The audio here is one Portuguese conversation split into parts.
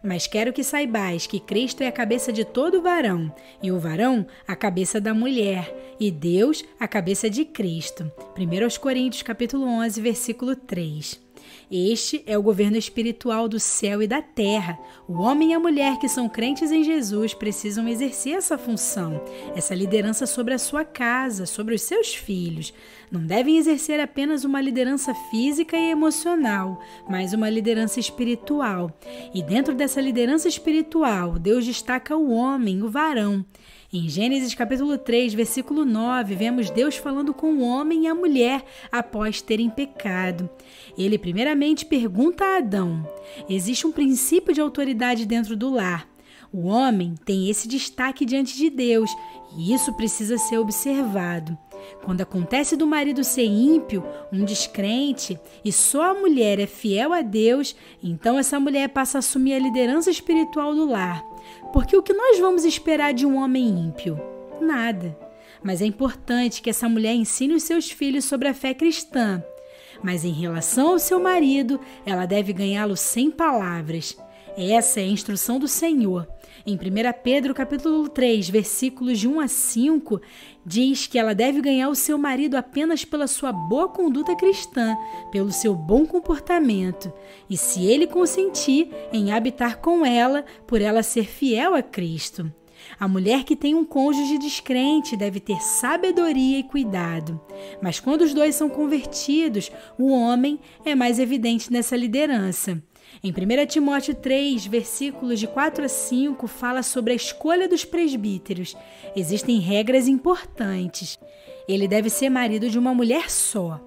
Mas quero que saibais que Cristo é a cabeça de todo varão, e o varão a cabeça da mulher, e Deus a cabeça de Cristo. 1 Coríntios capítulo 11, versículo 3. Este é o governo espiritual do céu e da terra. O homem e a mulher que são crentes em Jesus precisam exercer essa função, essa liderança sobre a sua casa, sobre os seus filhos. Não devem exercer apenas uma liderança física e emocional, mas uma liderança espiritual. E dentro dessa liderança espiritual, Deus destaca o homem, o varão. Em Gênesis capítulo 3, versículo 9, vemos Deus falando com o homem e a mulher após terem pecado. Ele primeiramente pergunta a Adão: existe um princípio de autoridade dentro do lar. O homem tem esse destaque diante de Deus e isso precisa ser observado. Quando acontece do marido ser ímpio, um descrente, e só a mulher é fiel a Deus, então essa mulher passa a assumir a liderança espiritual do lar. Porque o que nós vamos esperar de um homem ímpio? Nada. Mas é importante que essa mulher ensine os seus filhos sobre a fé cristã. Mas em relação ao seu marido, ela deve ganhá-lo sem palavras. Essa é a instrução do Senhor. Em 1 Pedro capítulo 3, versículos de 1 a 5, diz que ela deve ganhar o seu marido apenas pela sua boa conduta cristã, pelo seu bom comportamento, e se ele consentir em habitar com ela, por ela ser fiel a Cristo. A mulher que tem um cônjuge descrente deve ter sabedoria e cuidado. Mas quando os dois são convertidos, o homem é mais evidente nessa liderança. Em 1 Timóteo 3, versículos de 4 a 5, fala sobre a escolha dos presbíteros. Existem regras importantes. Ele deve ser marido de uma mulher só.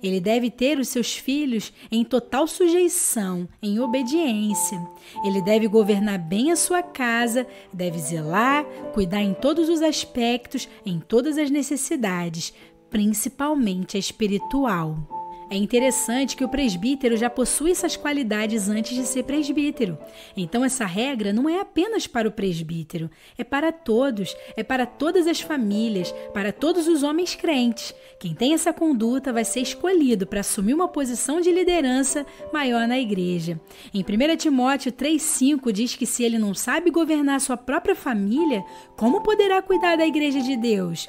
Ele deve ter os seus filhos em total sujeição, em obediência. Ele deve governar bem a sua casa, deve zelar, cuidar em todos os aspectos, em todas as necessidades, principalmente a espiritual. É interessante que o presbítero já possui essas qualidades antes de ser presbítero. Então essa regra não é apenas para o presbítero, é para todos, é para todas as famílias, para todos os homens crentes. Quem tem essa conduta vai ser escolhido para assumir uma posição de liderança maior na igreja. Em 1 Timóteo 3,5 diz que se ele não sabe governar sua própria família, como poderá cuidar da igreja de Deus?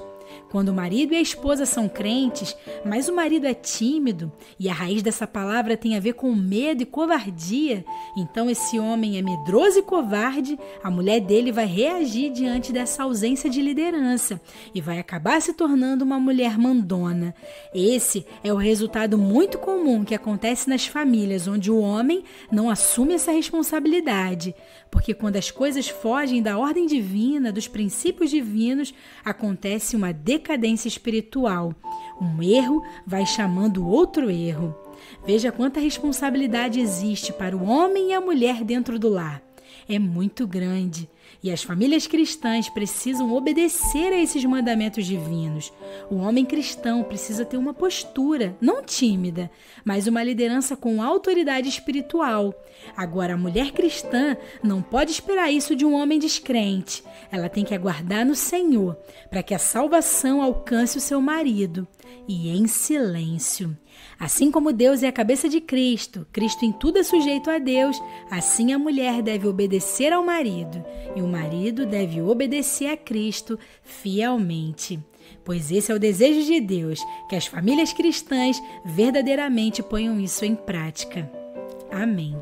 Quando o marido e a esposa são crentes, mas o marido é tímido e a raiz dessa palavra tem a ver com medo e covardia, então esse homem é medroso e covarde, a mulher dele vai reagir diante dessa ausência de liderança e vai acabar se tornando uma mulher mandona. Esse é o resultado muito comum que acontece nas famílias onde o homem não assume essa responsabilidade, porque quando as coisas fogem da ordem divina, dos princípios divinos, acontece uma decadência espiritual. Um erro vai chamando outro erro. Veja quanta responsabilidade existe para o homem e a mulher dentro do lar. É muito grande. E as famílias cristãs precisam obedecer a esses mandamentos divinos. O homem cristão precisa ter uma postura, não tímida, mas uma liderança com autoridade espiritual. Agora, a mulher cristã não pode esperar isso de um homem descrente. Ela tem que aguardar no Senhor, para que a salvação alcance o seu marido. E em silêncio. Assim como Deus é a cabeça de Cristo, Cristo em tudo é sujeito a Deus, assim a mulher deve obedecer ao marido, e o marido deve obedecer a Cristo fielmente. Pois esse é o desejo de Deus, que as famílias cristãs verdadeiramente ponham isso em prática. Amém.